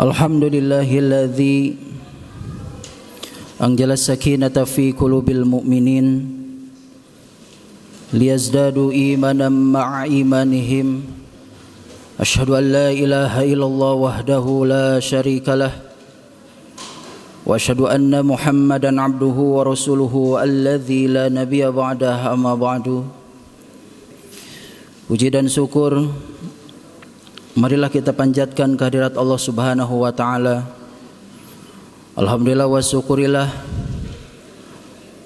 Alhamdulillahilladzi anzala sakinata fi qulubil mu'minin liyazdadu imanan ma'a imanihim. Asyhadu an la ilaha illallah wahdahu la syarikalah wa asyhadu anna Muhammadan abduhu wa rasuluhu alladzi la nabiyya ba'dahu amma ba'du. Puji dan syukur marilah kita panjatkan kehadirat Allah Subhanahu wa taala. Alhamdulillah wa syukurillah,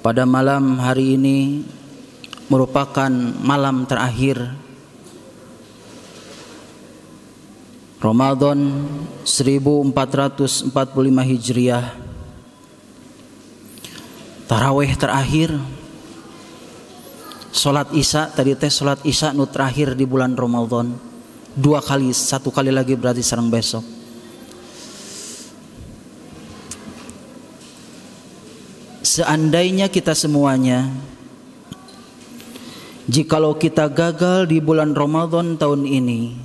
pada malam hari ini merupakan malam terakhir Ramadan 1445 Hijriah. Tarawih terakhir, salat Isya tadi teh salat Isya nu terakhir di bulan Ramadan. 2 kali, 1 kali lagi berarti sareng besok. Seandainya kita semuanya, jikalau kita gagal di bulan Ramadan tahun ini,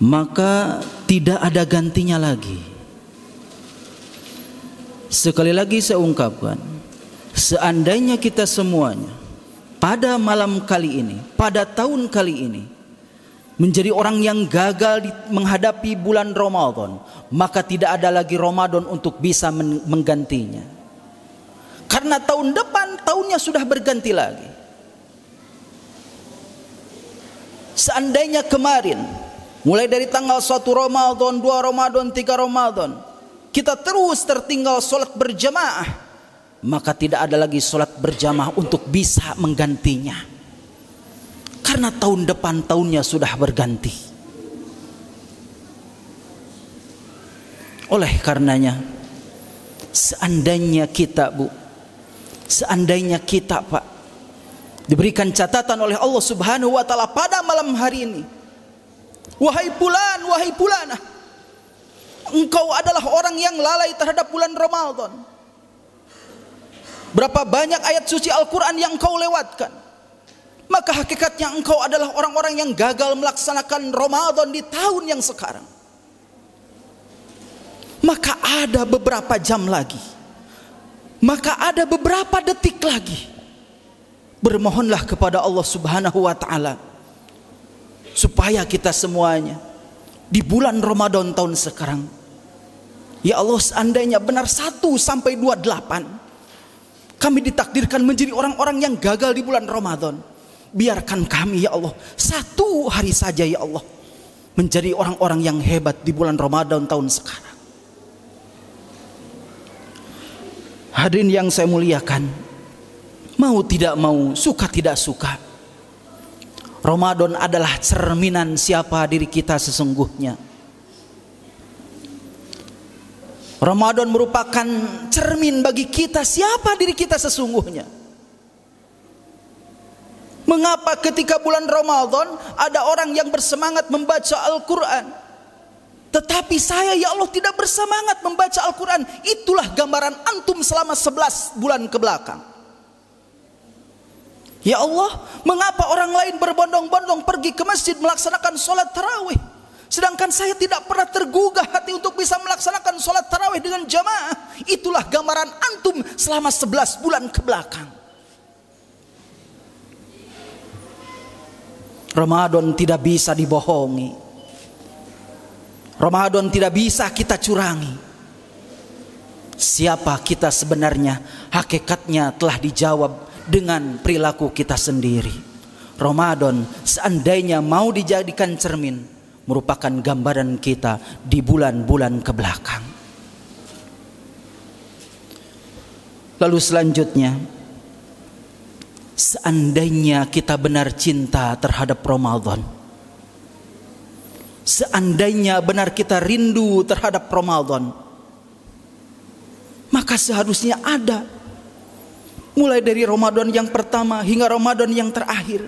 maka tidak ada gantinya lagi. Sekali lagi saya ungkapkan, seandainya kita semuanya pada malam kali ini, pada tahun kali ini menjadi orang yang gagal menghadapi bulan Ramadan, maka tidak ada lagi Ramadan untuk bisa menggantinya. Karena tahun depan tahunnya sudah berganti lagi. Seandainya kemarin mulai dari tanggal 1 Ramadan, 2 Ramadan, 3 Ramadan kita terus tertinggal sholat berjamaah, maka tidak ada lagi sholat berjamaah untuk bisa menggantinya. Karena tahun depan tahunnya sudah berganti. Oleh karenanya, seandainya kita seandainya kita Pak, diberikan catatan oleh Allah Subhanahu wa taala pada malam hari ini, wahai fulan, wahai fulanah, engkau adalah orang yang lalai terhadap bulan Ramadan. Berapa banyak ayat suci Al-Quran yang engkau lewatkan, maka hakikatnya engkau adalah orang-orang yang gagal melaksanakan Ramadan di tahun yang sekarang. Maka ada beberapa jam lagi, maka ada beberapa detik lagi, bermohonlah kepada Allah Subhanahu wa taala supaya kita semuanya di bulan Ramadan tahun sekarang, ya Allah, seandainya benar 1 sampai 28 kami ditakdirkan menjadi orang-orang yang gagal di bulan Ramadan, biarkan kami ya Allah 1 hari saja ya Allah menjadi orang-orang yang hebat di bulan Ramadan tahun sekarang. Hadirin yang saya muliakan, mau tidak mau, suka tidak suka, Ramadan adalah cerminan siapa diri kita sesungguhnya. Ramadan merupakan cermin bagi kita siapa diri kita sesungguhnya. Mengapa ketika bulan Ramadan ada orang yang bersemangat membaca Al-Quran, tetapi saya ya Allah tidak bersemangat membaca Al-Quran? Itulah gambaran antum selama 11 bulan ke belakang. Ya Allah, mengapa orang lain berbondong-bondong pergi ke masjid melaksanakan sholat tarawih, sedangkan saya tidak pernah tergugah hati untuk bisa melaksanakan sholat tarawih dengan jamaah? Itulah gambaran antum selama 11 bulan ke belakang. Ramadan tidak bisa dibohongi. Ramadan tidak bisa kita curangi. Siapa kita sebenarnya, hakikatnya telah dijawab dengan perilaku kita sendiri. Ramadan seandainya mau dijadikan cermin, merupakan gambaran kita di bulan-bulan ke belakang. Lalu selanjutnya, seandainya kita benar cinta terhadap Ramadan, seandainya benar kita rindu terhadap Ramadan, maka seharusnya ada, mulai dari Ramadan yang pertama hingga Ramadan yang terakhir,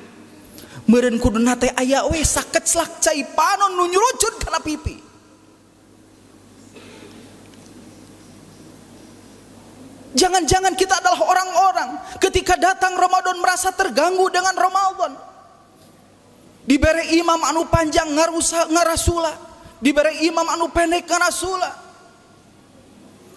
meureun kuduna teh aya we saket slak cai panon nu nyurucut kana pipi. Jangan-jangan kita adalah orang-orang ketika datang Ramadan merasa terganggu dengan Ramadan. Dibere imam anu panjang ngarasula, diberi imam anu pendek kana sula.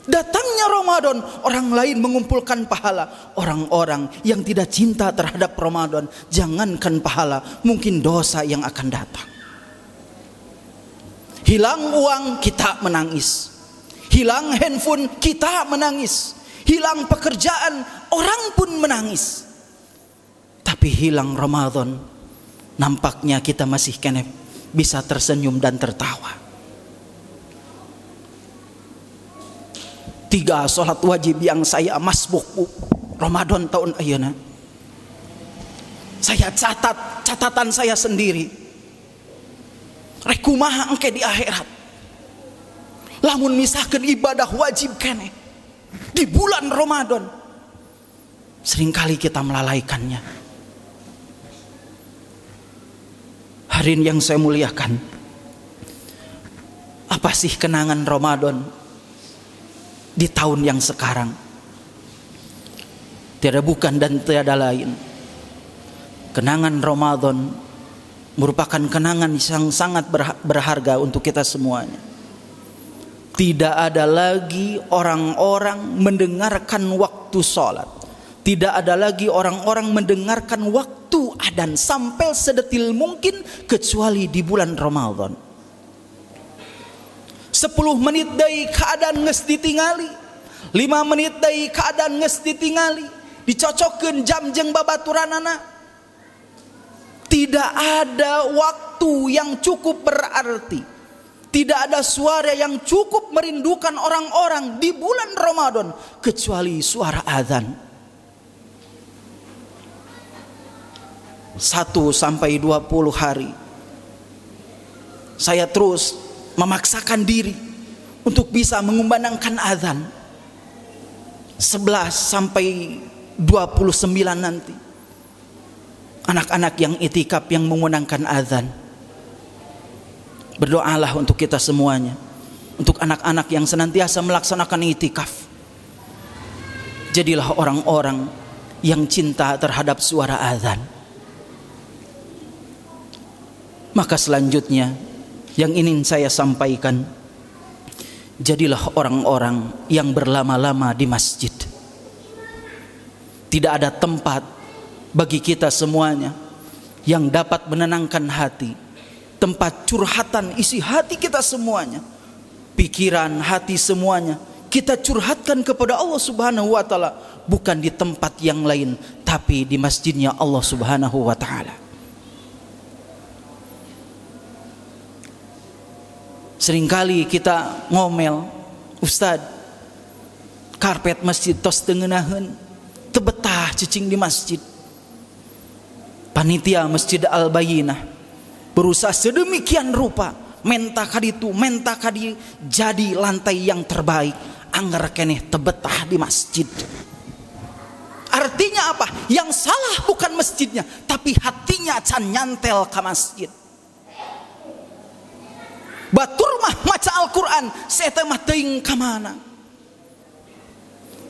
Datangnya Ramadan, orang lain mengumpulkan pahala. Orang-orang yang tidak cinta terhadap Ramadan, jangankan pahala, mungkin dosa yang akan datang. Hilang uang, kita menangis. Hilang handphone, kita menangis. Hilang pekerjaan, orang pun menangis. Tapi hilang Ramadan, nampaknya kita masih kena bisa tersenyum dan tertawa. 3 sholat wajib yang saya masbuk Ramadan tahun ayeuna. Saya catat, catatan saya sendiri. Rek kumaha engke di akhirat. Lamun misalkan ibadah wajib kene di bulan Ramadan, seringkali kita melalaikannya. Hadirin yang saya muliakan, apa sih kenangan Ramadan di tahun yang sekarang? Tiada bukan dan tiada lain, kenangan Ramadan merupakan kenangan yang sangat berharga untuk kita semuanya. Tidak ada lagi orang-orang mendengarkan waktu sholat. Tidak ada lagi orang-orang mendengarkan waktu adzan sampai sedetil mungkin, kecuali di bulan Ramadan. 10 menit dari keadaan nges ditingali, 5 menit dari keadaan nges ditingali, dicocokkan jam jeung babaturanana. Tidak ada waktu yang cukup berarti, tidak ada suara yang cukup merindukan orang-orang di bulan Ramadan kecuali suara azan. 1 sampai 20 hari saya terus memaksakan diri untuk bisa mengumandangkan azan. 11 sampai 29 nanti, anak-anak yang itikaf yang mengumandangkan azan. Berdoalah untuk kita semuanya, untuk anak-anak yang senantiasa melaksanakan itikaf. Jadilah orang-orang yang cinta terhadap suara azan. Maka selanjutnya yang ingin saya sampaikan, jadilah orang-orang yang berlama-lama di masjid. Tidak ada tempat bagi kita semuanya yang dapat menenangkan hati, tempat curhatan isi hati kita semuanya, pikiran, hati semuanya kita curhatkan kepada Allah Subhanahu wa taala, bukan di tempat yang lain tapi di masjidnya Allah Subhanahu wa taala. Seringkali kita ngomel, Ustad, karpet masjid tos tengenaheun, teu betah cicing di masjid. Panitia Masjid Al-Bayyinah berusaha sedemikian rupa, menta kaditu, menta kadi, jadi lantai yang terbaik, anggar keneh teu betah di masjid. Artinya apa? Yang salah bukan masjidnya, tapi hatinya can nyantel ke masjid. Batur mah maca Al-Quran, saya mah teuing ka mana?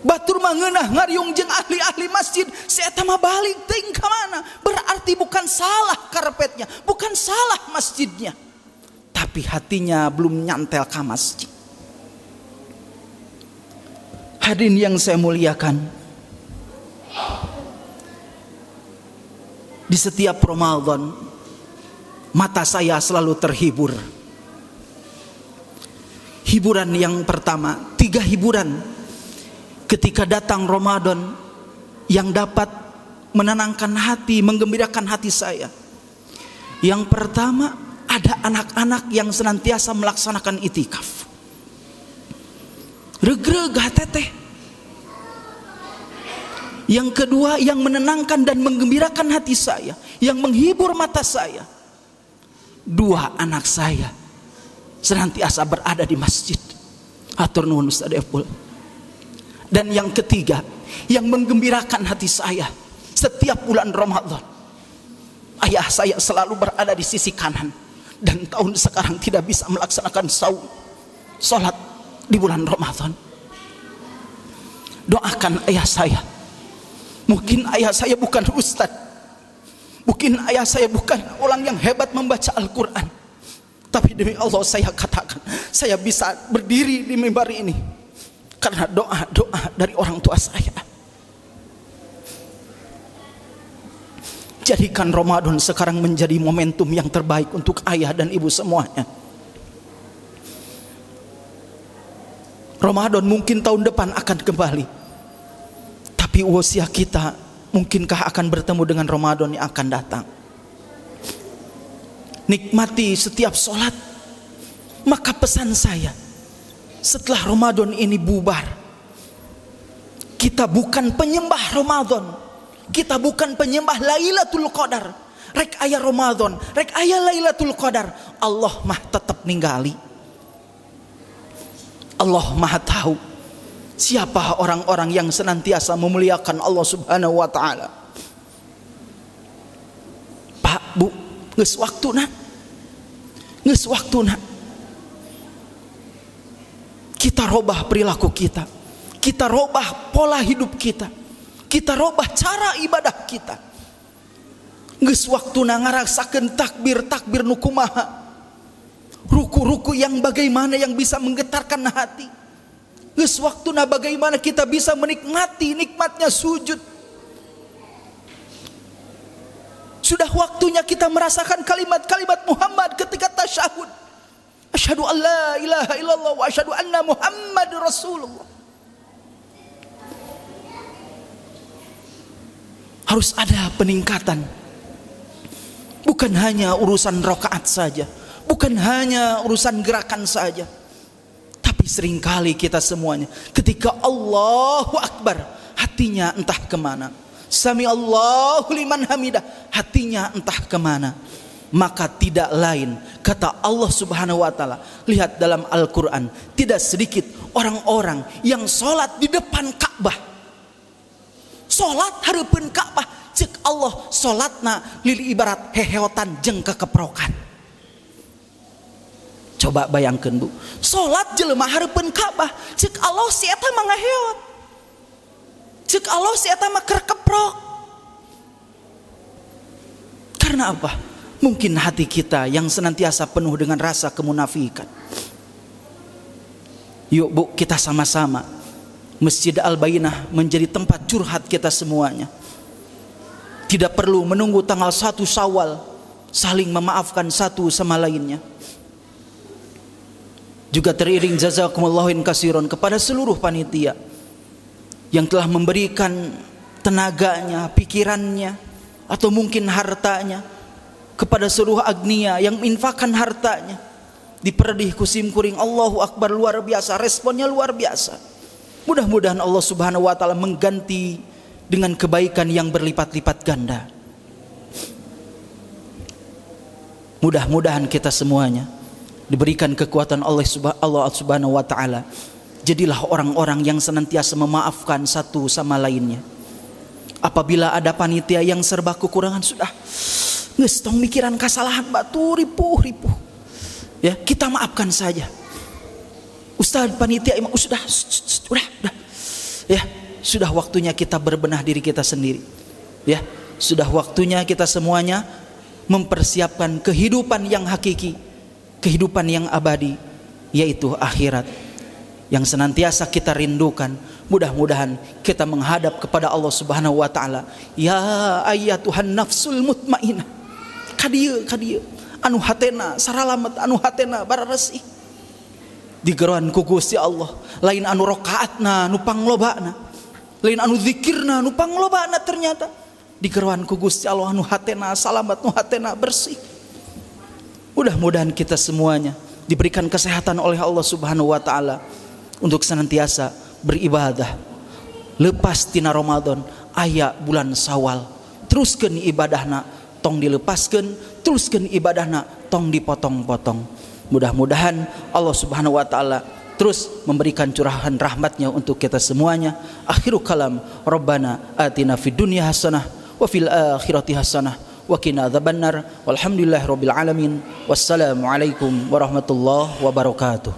Batur mah ngeunah ngariung jeung ahli-ahli masjid, saya mah balik teuing ka mana? Berarti bukan salah karpetnya, bukan salah masjidnya, tapi hatinya belum nyantel ka masjid. Hadirin yang saya muliakan, di setiap Ramadan mata saya selalu terhibur. Hiburan yang pertama, 3 hiburan ketika datang Ramadan yang dapat menenangkan hati, menggembirakan hati saya. Yang pertama, ada anak-anak yang senantiasa melaksanakan itikaf. Regreg teteh. Yang kedua, yang menenangkan dan menggembirakan hati saya, yang menghibur mata saya, 2 anak saya senantiasa berada di masjid. Hatur nuhun Ustaz Epul. Dan yang ketiga, yang menggembirakan hati saya setiap bulan Ramadan, ayah saya selalu berada di sisi kanan, dan tahun sekarang tidak bisa melaksanakan salat di bulan Ramadan. Doakan ayah saya. Mungkin ayah saya bukan ustadz, mungkin ayah saya bukan orang yang hebat membaca Al-Quran, Tapi demi Allah saya katakan, saya bisa berdiri di mimbar ini karena doa-doa dari orang tua saya. Jadikan Ramadan sekarang menjadi momentum yang terbaik untuk ayah dan ibu semuanya. Ramadan mungkin tahun depan akan kembali, tapi usia kita mungkinkah akan bertemu dengan Ramadan yang akan datang? Nikmati setiap sholat. Maka pesan saya, setelah Ramadan ini bubar, kita bukan penyembah Ramadan, kita bukan penyembah Lailatul Qadar. Rek aya Ramadan, rek aya Lailatul Qadar, Allah mah tetap ninggali. Allah maha tahu siapa orang-orang yang senantiasa memuliakan Allah subhanahu wa ta'ala. Pak, Bu, geus waktuna, geus waktuna kita robah perilaku kita, kita robah pola hidup kita, kita robah cara ibadah kita. Geus waktuna ngarasakeun takbir nu kumaha, ruku-ruku yang bagaimana yang bisa menggetarkan hati. Geus waktuna bagaimana kita bisa menikmati nikmatnya sujud. Sudah waktunya kita merasakan kalimat-kalimat Muhammad ketika tasyahud. Asyhadu an la ilaha illallah wa asyhadu anna Muhammadur Rasulullah. Harus ada peningkatan. Bukan hanya urusan rakaat saja, bukan hanya urusan gerakan saja. Tapi seringkali kita semuanya ketika Allahu Akbar, hatinya entah kemana. Sami Allahu liman hamidah, hatinya entah kemana. Maka tidak lain, kata Allah subhanahu wa ta'ala, lihat dalam Al-Quran, tidak sedikit orang-orang yang sholat di depan Ka'bah, sholat hareupeun Ka'bah, cek Allah sholatna lili ibarat heheotan jeung kekeprokan. Coba bayangkan, Bu, sholat jelema hareupeun Ka'bah, cek Allah si eta mah ngaheot, cek Allah si eta mah keur keprok. Karena apa? Mungkin hati kita yang senantiasa penuh dengan rasa kemunafikan. Yuk, Bu, kita sama-sama Masjid Al-Bainah menjadi tempat curhat kita semuanya. Tidak perlu menunggu tanggal 1 Syawal, saling memaafkan satu sama lainnya. Juga teriring jazakumullahu katsiran kepada seluruh panitia yang telah memberikan tenaganya, pikirannya, atau mungkin hartanya, kepada seluruh agnia yang menginfakkan hartanya. Diperdih kusim kuring, Allahu Akbar, luar biasa, responnya luar biasa. Mudah-mudahan Allah subhanahu wa ta'ala mengganti dengan kebaikan yang berlipat-lipat ganda. Mudah-mudahan kita semuanya diberikan kekuatan Allah subhanahu wa ta'ala. Jadilah orang-orang yang senantiasa memaafkan satu sama lainnya. Apabila ada panitia yang serba kekurangan, sudah geus tong mikiran kesalahan batu ripuh-ripuh, ya kita maafkan saja. Ustaz panitia imam sudah, ya sudah waktunya kita berbenah diri kita sendiri, ya sudah waktunya kita semuanya mempersiapkan kehidupan yang hakiki, kehidupan yang abadi, yaitu akhirat yang senantiasa kita rindukan. Mudah-mudahan kita menghadap kepada Allah subhanahu wa ta'ala. Ya ayyatuhan nafsul mutmainnah, kadieu anu hatena saralamet, anu hatena bararesih, digeroan ku Gusti Allah. Lain anu rakaatna nu panglobana, lain anu zikirna nu panglobana, ternyata digeroan ku Gusti Allah anu hatena salamet, nu hatena bersih. Mudah-mudahan kita semuanya diberikan kesehatan oleh Allah subhanahu wa ta'ala untuk senantiasa beribadah. Lepas tina Ramadan aya bulan Syawal, teruskeun ibadahna tong dilepaskeun, teruskeun ibadahna tong dipotong-potong. Mudah-mudahan Allah subhanahu wa ta'ala terus memberikan curahan rahmatnya untuk kita semuanya. Akhiru kalam, Rabbana atina fid dunya hasanah wa fil akhirati hasanah wa qina adzabannar. Walhamdulillahirabbil alamin. Wassalamualaikum warahmatullahi wabarakatuh.